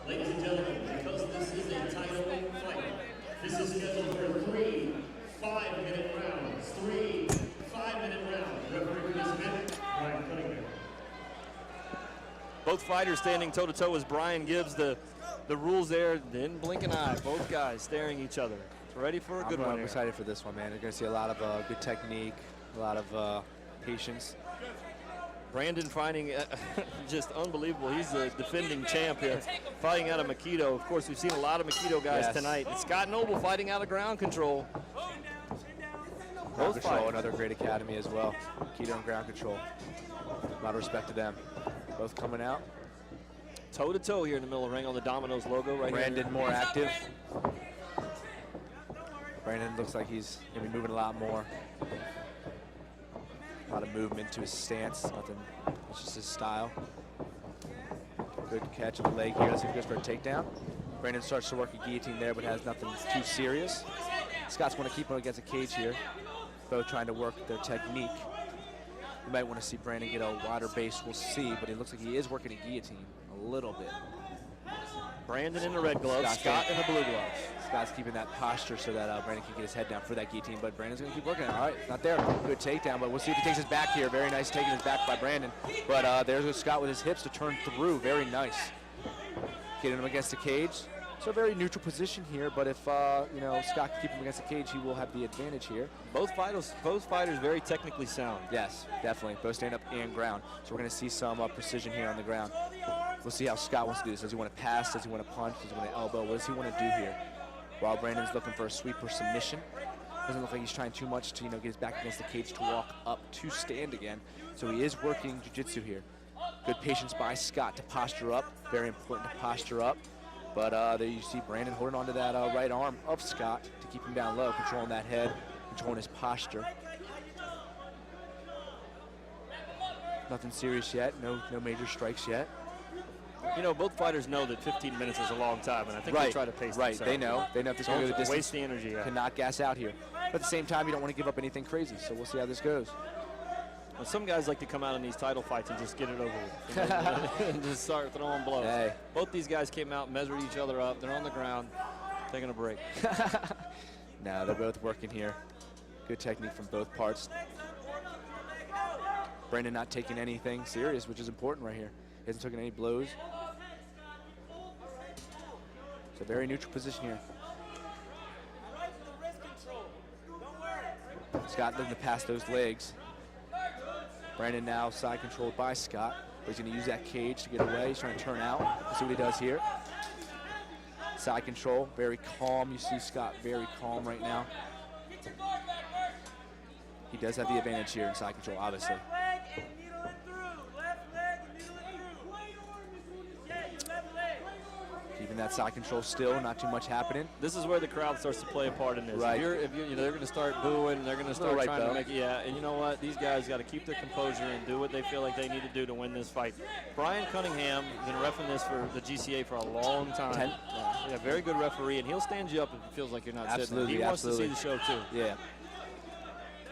Ladies and gentlemen, because this is a title fight, this is scheduled for 3 5-minute rounds. 3 5-minute rounds. Referee for this event, Brian Cunningham. Both fighters standing toe-to-toe as Brian gives the rules there. Didn't blink an eye. Both guys staring each other. Ready for a good one. I'm excited for this one, man. You're going to see a lot of good technique, a lot of patience. Brandon finding just unbelievable. He's the defending champ here, fighting out of Aikido. Of course, we've seen a lot of Aikido guys tonight. And Scott Noble fighting out of ground control. Ground control, another great academy as well. Aikido and ground control. A lot of respect to them. Both coming out. Toe-to-toe here in the middle of the ring on the Domino's logo right Brandon here. more active. Brandon looks like he's going to be moving a lot more. A lot of movement to his stance. Nothing, it's just his style. Good catch of the leg here. Let's see if he goes for a takedown. Brandon starts to work a guillotine there, but has nothing too serious. Scott's want to keep him against a cage here. Both trying to work their technique. You might want to see Brandon get a wider base. We'll see, but it looks like he is working a guillotine a little bit. Brandon in the red gloves, Scott in the blue gloves. Scott's keeping that posture so that Brandon can get his head down for that guillotine, but Brandon's going to keep working. All right, it's not there. Good takedown, but we'll see if he takes his back here. Very nice taking his back by Brandon. But there's Scott with his hips to turn through. Very nice. Getting him against the cage. So a very neutral position here, but if you know, Scott can keep him against the cage, he will have the advantage here. Both fighters very technically sound. Yes, definitely. Both stand up and ground. So we're going to see some precision here on the ground. We'll see how Scott wants to do this. Does he want to pass? Does he want to punch? Does he want to elbow? What does he want to do here? While Brandon's looking for a sweep or submission. Doesn't look like he's trying too much to, you know, get his back against the cage to walk up to stand again. So he is working jiu-jitsu here. Good patience by Scott to posture up. Very important to posture up. But there you see Brandon holding onto that right arm of Scott to keep him down low, controlling that head, controlling his posture. Nothing serious yet. No major strikes yet. You know, both fighters know that 15 minutes is a long time, and I think they try to pace themselves. They know. They know if this is going to go the distance. Waste the energy. Cannot gas out here. But at the same time, you don't want to give up anything crazy. So we'll see how this goes. Well, some guys like to come out in these title fights and just get it over with. You know, and just start throwing blows. Hey. Both these guys came out, measured each other up. They're on the ground, taking a break. No, they're both working here. Good technique from both parts. Brandon not taking anything serious, which is important right here. He hasn't taken any blows. It's a very neutral position here. Scott looking to pass those legs. Brandon now side controlled by Scott, but he's going to use that cage to get away. He's trying to turn out. Let's see what he does here. Side control, very calm. You see Scott very calm right now. He does have the advantage here in side control, obviously. Keeping that side control still, not too much happening. This is where the crowd starts to play a part in this. Right. If you know, they're going to start booing, they're going to start trying to make it. Yeah, and you know what? These guys got to keep their composure and do what they feel like they need to do to win this fight. Brian Cunningham has been reffing this for the GCA for a long time. Yeah, very good referee, and he'll stand you up if it feels like you're not sitting. He wants to see the show too. Yeah.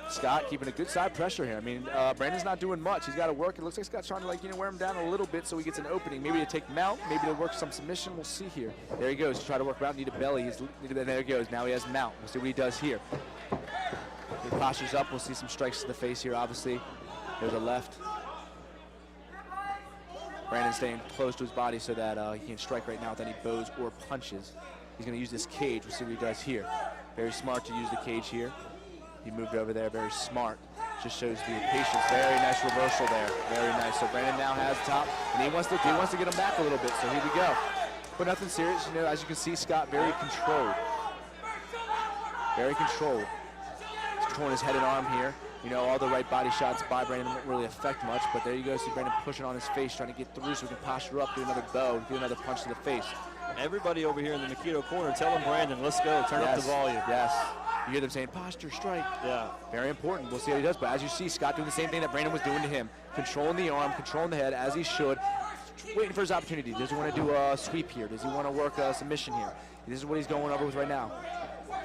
Scott keeping a good side pressure here. I mean, Brandon's not doing much. He's got to work. It looks like Scott's trying to, like, you know, wear him down a little bit so he gets an opening. Maybe to take him out. Maybe to work some submission. We'll see here. There he goes. Try to work around. Need a belly. There he goes. Now he has mount. We'll see what he does here. He postures up. We'll see some strikes to the face here, obviously. There's a left. Brandon staying close to his body so that he can't strike right now with any bows or punches. He's going to use this cage. We'll see what he does here. Very smart to use the cage here. He moved over there, very smart. Just shows the patience. Very nice reversal there. Very nice. So Brandon now has top, and he wants to get him back a little bit. So here we go. But nothing serious. You know, as you can see, Scott very controlled. Very controlled. He's controlling his head and arm here. You know, all the right body shots by Brandon won't really affect much, but there you go. See Brandon pushing on his face, trying to get through so he can posture up, do another bow, do another punch to the face. Everybody over here in the Aikido corner telling Brandon, let's go, turn up the volume. Yes. You hear them saying, posture, strike. Yeah. Very important. We'll see how he does. But as you see, Scott doing the same thing that Brandon was doing to him. Controlling the arm, controlling the head, as he should. Waiting for his opportunity. Does he want to do a sweep here? Does he want to work a submission here? This is what he's going over with right now.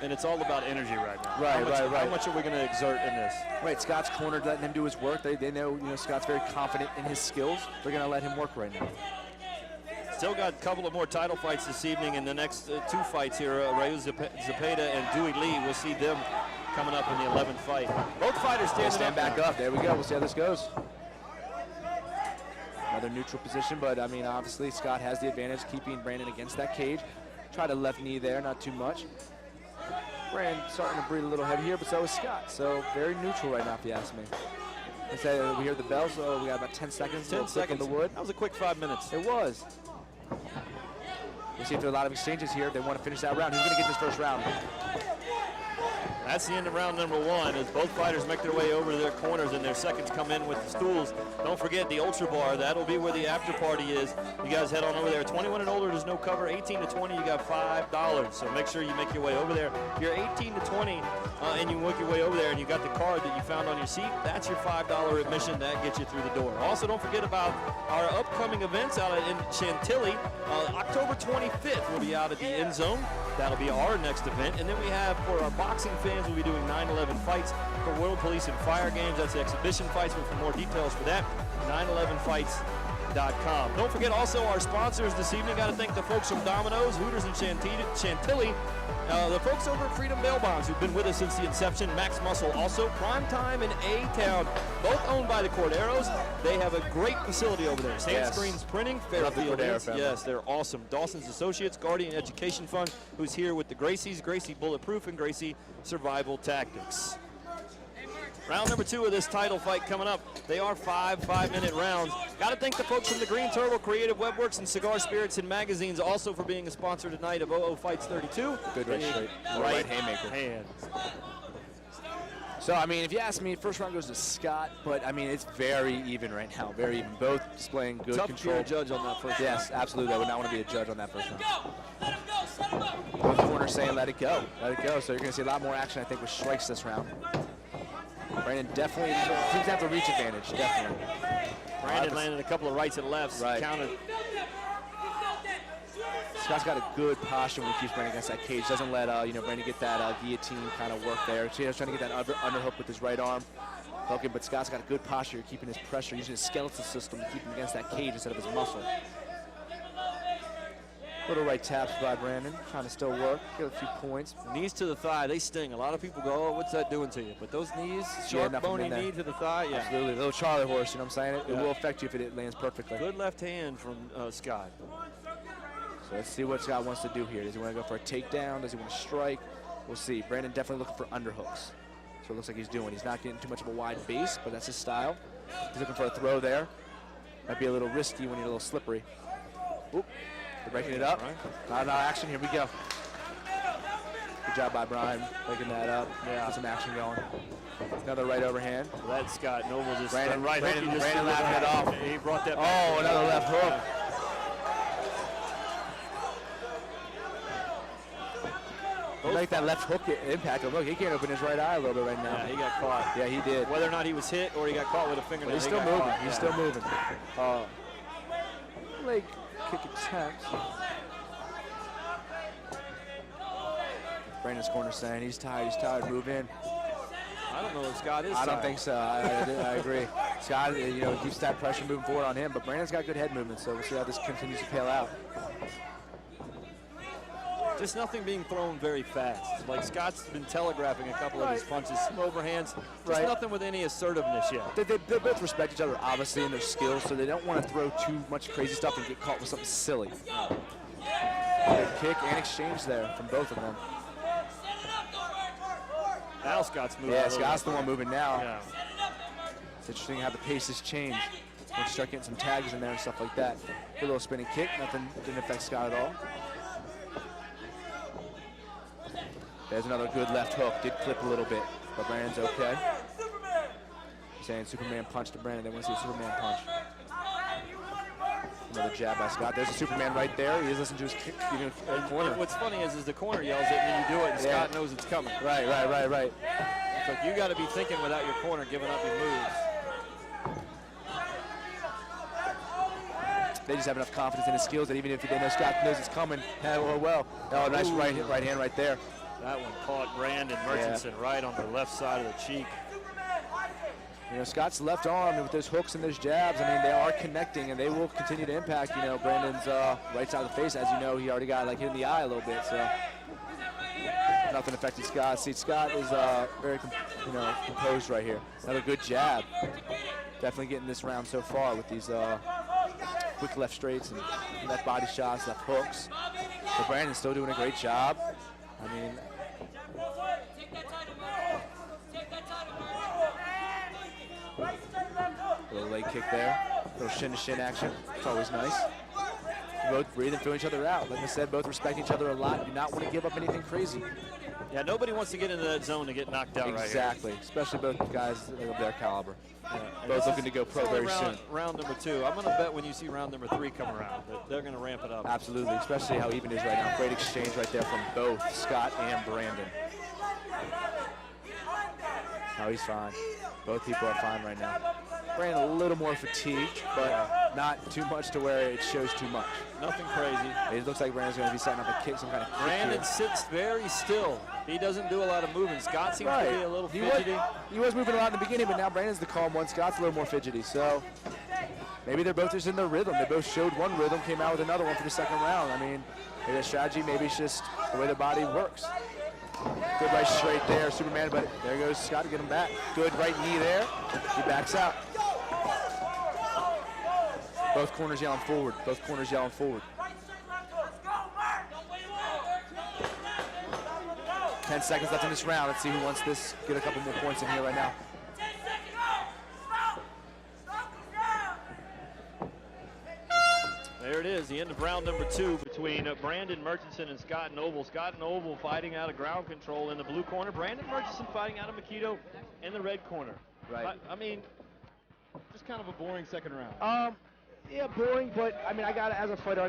And it's all about energy right now. Right. How much are we going to exert in this? Right, Scott's cornered, letting him do his work. They know, you know, Scott's very confident in his skills. They're going to let him work right now. Still got a couple of more title fights this evening in the next 2 fights here. Raul Zepeda and Dewey Lee. We'll see them coming up in the 11th fight. Both fighters stand back up. There we go. We'll see how this goes. Another neutral position, but I mean, obviously Scott has the advantage keeping Brandon against that cage. Try to left knee there, not too much. Brandon starting to breathe a little heavy here, but so is Scott. So very neutral right now, if you ask me. I say we hear the bell, so we got about 10 seconds. 10 seconds. On the wood. That was a quick 5 minutes. It was. We'll see if there are a lot of exchanges here. If they want to finish that round, who's going to get this first round? That's the end of round number 1 as both fighters make their way over to their corners and their seconds come in with the stools. Don't forget the Ultra Bar. That'll be where the after party is. You guys head on over there. 21 and older, there's no cover. 18 to 20, you got $5. So make sure you make your way over there. If you're 18 to 20 and you work your way over there and you got the card that you found on your seat, that's your $5 admission. That gets you through the door. Also, don't forget about our upcoming events out in Chantilly. October 25th, we'll be out at the End Zone. That'll be our next event. And then we have, for our boxing fans, we'll be doing 9/11 fights for World Police and Fire Games. That's the exhibition fights, but for more details for that, 911fights.com. Don't forget also our sponsors this evening. Got to thank the folks from Domino's, Hooters, and Chantilly. The folks over at Freedom Bail Bonds who've been with us since the inception. Max Muscle, also Prime Time in A-Town, both owned by the Corderos. They have a great facility over there. Sandscreens Printing, Fairfield. Yes, they're awesome. Dawson's Associates, Guardian Education Fund, who's here with the Gracies, Gracie Bulletproof, and Gracie Survival Tactics. Round number 2 of this title fight coming up. They are 5-minute rounds. Got to thank the folks from the Green Turtle, Creative Webworks, and Cigar Spirits and Magazines also for being a sponsor tonight of OO Fights 32. Good right straight. Right haymaker. Hand. So, I mean, if you ask me, first round goes to Scott, but, I mean, it's very even right now. Very even. Both displaying good Tough control. Tough judge on that first round. Yes, absolutely. I would not want to be a judge on that first round. Both corners saying let it go. Let it go. So you're going to see a lot more action, I think, with strikes this round. Brandon definitely seems to have the reach advantage, definitely. Brandon landed a couple of rights and lefts. Right. Counted. Scott's got a good posture when he keeps Brandon against that cage. Doesn't let Brandon get that guillotine kind of work there. So he's trying to get that underhook with his right arm. Okay, but Scott's got a good posture, keeping his pressure, using his skeletal system to keep him against that cage instead of his muscle. Little right taps by Brandon, trying to still work, get a few points. Knees to the thigh, they sting. A lot of people go, oh, what's that doing to you? But those knees, short, bony knee to the thigh, yeah. Absolutely, a little Charlie horse, you know what I'm saying? It will affect you if it lands perfectly. Good left hand from Scott. So let's see what Scott wants to do here. Does he want to go for a takedown? Does he want to strike? We'll see. Brandon definitely looking for underhooks. So it looks like he's doing. He's not getting too much of a wide base, but that's his style. He's looking for a throw there. Might be a little risky when you're a little slippery. Oop. They're breaking it up. Not action. Here we go. Good job by Brian breaking that up. Yeah. Get some action going. Another right overhand. Well, that's Scott Noble just Brandon Brandon laughing it off. He brought that back. Oh, another left hook. Like that left hook impact. Look, he can't open his right eye a little bit right now. Yeah, he got caught. Yeah, he did. Whether or not he was hit or he got caught with a fingernail. Well, he's still moving. He's still moving. Leg kick attempt. Brandon's corner saying he's tired. He's tired. Move in. I don't know if Scott is. I don't think so. I agree. Scott, keeps that pressure moving forward on him, but Brandon's got good head movement, so we'll see how this continues to pale out. Just nothing being thrown very fast. Like Scott's been telegraphing a couple of his punches, some overhands. Just nothing with any assertiveness yet. They both respect each other, obviously, in their skills, so they don't want to throw too much crazy stuff and get caught with something silly. Good kick and exchange there from both of them. Now Scott's moving. Yeah, Scott's the one moving now. Yeah. It's interesting how the pace has changed. Once you start getting some tags in there and stuff like that. A little spinning kick, nothing didn't affect Scott at all. There's another good left hook. Did clip a little bit, but Brandon's okay. He's saying Superman punch to Brandon. They want to see a Superman punch. Another jab by Scott. There's a Superman right there. He is listening to his kick. Corner. What's funny is the corner yells it and you do it, and Scott knows it's coming. Right. It's like you got to be thinking without your corner giving up your moves. They just have enough confidence in his skills that even if they know Scott knows it's coming, well. Oh, nice right hand right there. That one caught Brandon Murchison right on the left side of the cheek. You know, Scott's left arm with those hooks and those jabs, I mean, they are connecting, and they will continue to impact, you know, Brandon's right side of the face. As you know, he already got, like, hit in the eye a little bit, so nothing affected Scott. See, Scott is very, composed right here. Another good jab. Definitely getting this round so far with these quick left straights and left body shots, left hooks. But Brandon's still doing a great job. I mean, little leg kick there, little shin-to-shin action. It's always nice. Both breathe and feel each other out. Like I said, both respect each other a lot. Do not want to give up anything crazy. Yeah, nobody wants to get into that zone to get knocked out right here. Exactly, especially both guys of their caliber. Yeah. Both looking to go pro very soon. Round number 2. I'm going to bet when you see round number 3 come around that they're going to ramp it up. Absolutely, especially how even it is right now. Great exchange right there from both Scott and Brandon. Oh, he's fine. Both people are fine right now. Brandon a little more fatigued, but not too much to where it shows too much. Nothing crazy. It looks like Brandon's going to be setting up a kick, some kind of kick. Brandon sits very still. He doesn't do a lot of movement. Scott seems to be a little fidgety. He was moving a lot in the beginning, but now Brandon's the calm one. Scott's a little more fidgety. So maybe they're both just in their rhythm. They both showed one rhythm, came out with another one for the second round. I mean, maybe a strategy, maybe it's just the way their body works. Good right straight there, Superman, but there goes Scott to get him back. Good right knee there. He backs out. Both corners yelling forward. Both corners yelling forward. 10 seconds left in this round. Let's see who wants this. Get a couple more points in here right now. There it is, the end of round number 2 between Brandon Murchison and Scott Noble. Scott Noble fighting out of ground control in the blue corner. Brandon Murchison fighting out of Makito in the red corner. Right. I mean, just kind of a boring second round. Yeah, boring, but I mean, as a fighter,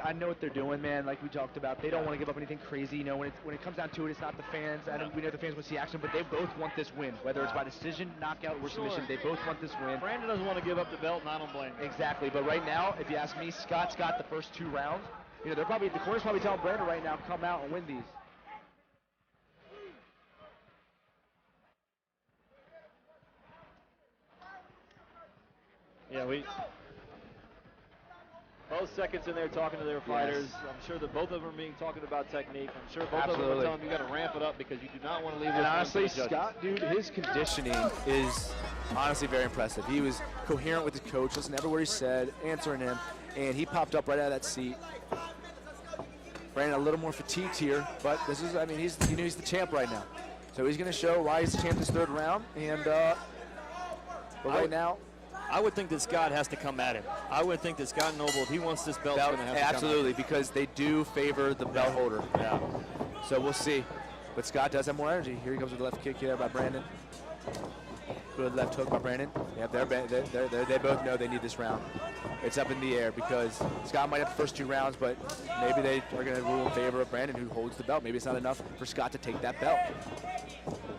I know what they're doing, man. Like we talked about, they don't want to give up anything crazy. You know, when it comes down to it, it's not the fans. We know the fans want to see action, but they both want this win, whether it's by decision, knockout, or submission. They both want this win. Brandon doesn't want to give up the belt, and I don't blame him. Exactly, but right now, if you ask me, Scott's got the first 2 rounds. You know, the corner's probably telling Brandon right now, come out and win these. Yeah, both seconds in there talking to their fighters. Yes. I'm sure that both of them are being talking about technique. I'm sure both of them are telling them you got to ramp it up because you do not want to leave this. And honestly, Scott, dude, his conditioning is honestly very impressive. He was coherent with his coach, listening to every word he said, answering him, and he popped up right out of that seat. Brandon a little more fatigued here, but this is, I mean, he's the champ right now. So he's going to show why he's the champ this 3rd round, and but right now, I would think that Scott has to come at him. I would think that Scott Noble, if he wants this belt, is going to have to come absolutely, because they do favor the belt holder. Yeah. So we'll see. But Scott does have more energy. Here he comes with the left kick here by Brandon. Good left hook by Brandon. Yeah, they both know they need this round. It's up in the air because Scott might have the first 2 rounds, but maybe they are going to rule in favor of Brandon, who holds the belt. Maybe it's not enough for Scott to take that belt.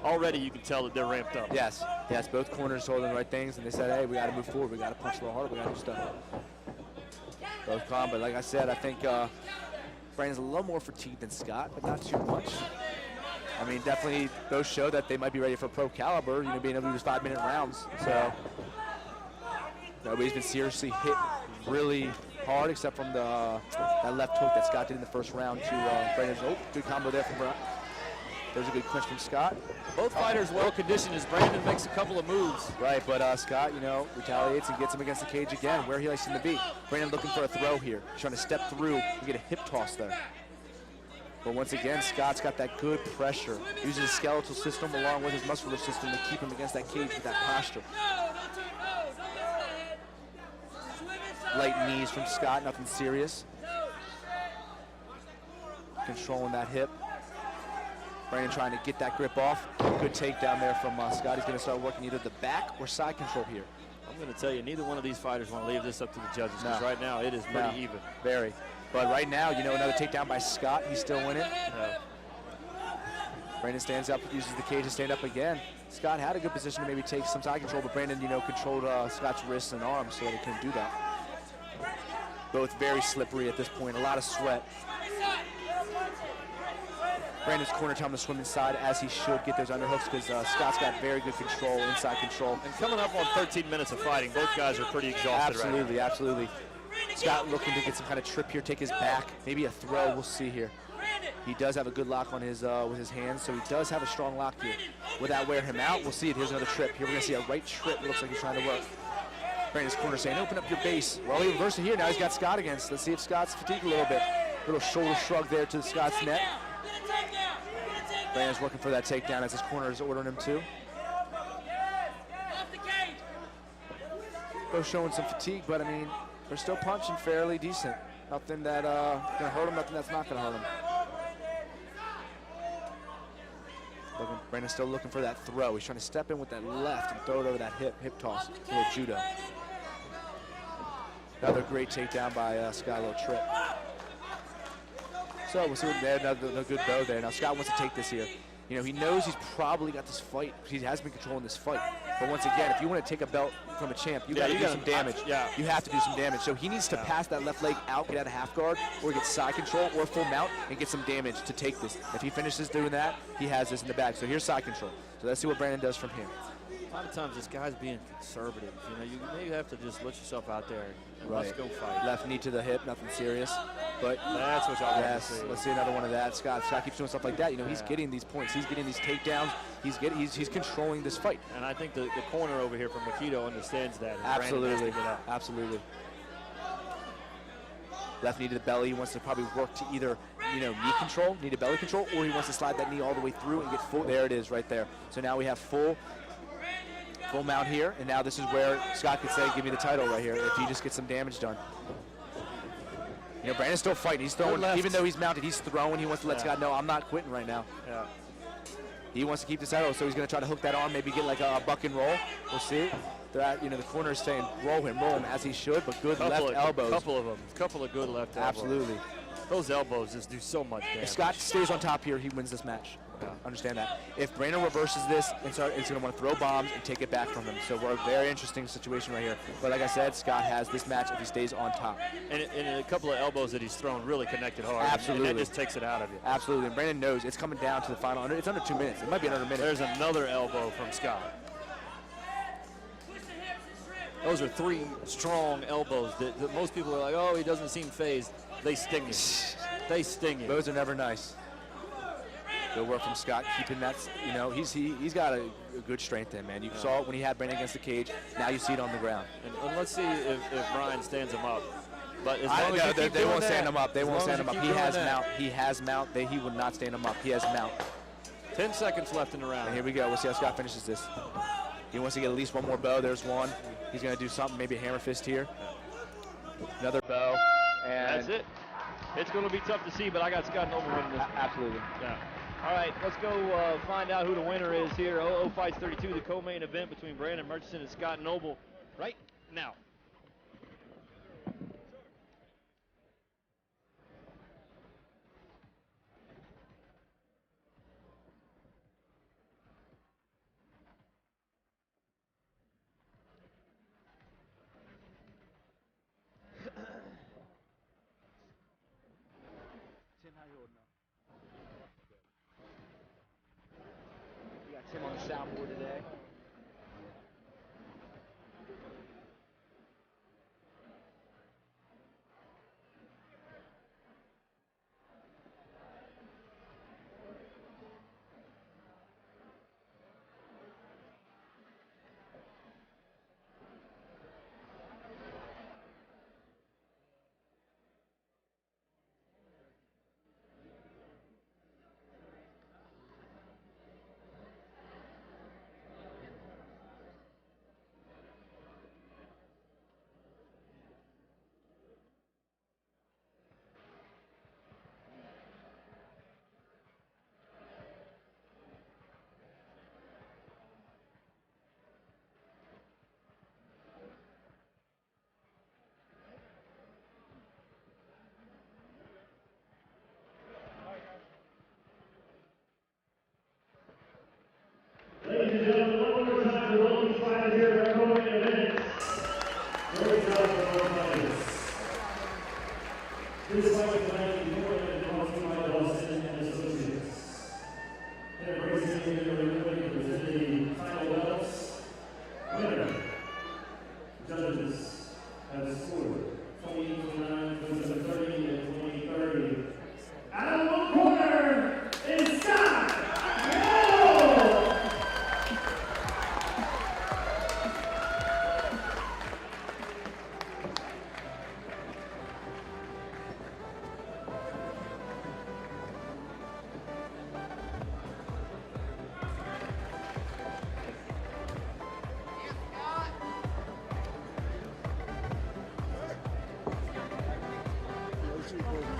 Already you can tell that they're ramped up. Yes, both corners holding the right things, and they said, hey, we got to move forward. We got to punch a little harder. We got to do stuff. Both calm, but like I said, I think Brandon's a little more fatigued than Scott, but not too much. I mean, definitely those show that they might be ready for pro caliber, you know, being able to do 5-minute rounds. So nobody's been seriously hit really hard except from that left hook that Scott did in the first round to Brandon's. Oh, good combo there from Brown. There's a good clinch from Scott. Both fighters well conditioned as Brandon makes a couple of moves. Right, but Scott, you know, retaliates and gets him against the cage again, where he likes him to be. Brandon looking for a throw here. He's trying to step through and get a hip toss there. But once again, Scott's got that good pressure. Uses his skeletal system along with his muscular system to keep him against that cage with that posture. Light knees from Scott, nothing serious. Controlling that hip. Brandon trying to get that grip off. Good takedown there from Scott. He's going to start working either the back or side control here. I'm going to tell you, neither one of these fighters want to leave this up to the judges because right now it is pretty even. Very. But right now, you know, another takedown by Scott. He's still winning. Brandon stands up, uses the cage to stand up again. Scott had a good position to maybe take some side control, but Brandon, you know, controlled Scott's wrists and arms so that he couldn't do that. Both very slippery at this point, a lot of sweat. Brandon's corner telling him to swim inside, as he should, get those underhooks, because Scott's got very good control, inside control. And coming up on 13 minutes of fighting, both guys are pretty exhausted right now. Absolutely, absolutely. Scott looking to get some kind of trip here, take his back, maybe a throw, we'll see here. He does have a good lock on his with his hands, so he does have a strong lock here. Will that wear him out? We'll see it. Here's another trip. Here we're going to see a right trip. It looks like he's trying to work. Brandon's corner saying, open up your base. Well, he reversed it here. Now he's got Scott against. Let's see if Scott's fatigued a little bit. Little shoulder shrug there to Scott's neck. Brandon's working for that takedown as his corner is ordering him to. Both showing some fatigue, but I mean, they're still punching fairly decent. Nothing that gonna hurt him, nothing that's not gonna hurt him. Brandon's still looking for that throw. He's trying to step in with that left and throw it over that hip toss, a little judo. Another great takedown by Scott, a little trip. So we'll see what there, another good bow there. Now Scott wants to take this here. You know, he knows he's probably got this fight. He has been controlling this fight. But once again, if you want to take a belt from a champ, you got to do some damage. You have to do some damage. So he needs to pass that left leg out, get out of half guard, or get side control, or full mount, and get some damage to take this. If he finishes doing that, he has this in the bag. So here's side control. So let's see what Brandon does from here. A lot of times this guy's being conservative. You know, you maybe have to just let yourself out there and let's go fight. Left knee to the hip, nothing serious. But that's what I want to see. Let's see another one of that. Scott keeps doing stuff like that. You know, he's getting these points. He's getting these takedowns. He's controlling this fight. And I think the corner over here from Makito understands that. Absolutely. Absolutely. Left knee to the belly. He wants to probably work to either, you know, knee control, knee to belly control, or he wants to slide that knee all the way through and get full. There it is right there. So now we have full mount here, and now this is where Scott could say, give me the title right here, if he just gets some damage done. You know, Brandon's still fighting. He's throwing, even though he's mounted, he's throwing. He wants to let Scott know, I'm not quitting right now. He wants to keep the title, so he's going to try to hook that arm, maybe get like a buck and roll. We'll see. That, you know, the corner is saying roll him as he should, but good left elbows. Couple of them. Couple of good left elbows. Absolutely. Those elbows just do so much damage. If Scott stays on top here, he wins this match. Understand that. If Brandon reverses this, it's going to want to throw bombs and take it back from him. So we're a very interesting situation right here. But like I said, Scott has this match if he stays on top. And a couple of elbows that he's thrown really connected hard. Absolutely. And that just takes it out of you. Absolutely. And Brandon knows it's coming down to the final. It's under 2 minutes. It might be another minute. There's another elbow from Scott. Those are three strong elbows that most people are like, oh, he doesn't seem phased. They sting you. They sting you. Those are never nice. Good work from Scott, keeping that, you know, he's got a good strength in, man. You saw it when he had Brandon against the cage. Now you see it on the ground. And let's see if Brian stands him up. But as long as you keep they won't that, stand him up. They won't stand him up. He has that. mount. He has mount. He will not stand him up. He has mount. 10 seconds left in the round. And here we go. We'll see how Scott finishes this. He wants to get at least one more bow. There's one. He's going to do something, maybe a hammer fist here. Another bow. And that's it. It's going to be tough to see, but I got Scott Noble winning this. Absolutely. Yeah. All right, let's go find out who the winner is here. OO Fights 32, the co-main event between Brandon Murchison and Scott Noble right now. Tim, how you holding up? We got Tim on the soundboard today. Ladies and gentlemen, one more time, the lone fighter here at our co-main event. Very proud of our fighters. This fight tonight is important and brought to you by Dawson and Associates. And racing in the Middleweight presenting title belts. Winner. Judges have scored 20-29, 27-30, and 20-30. Out of one corner is Scott.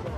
Go.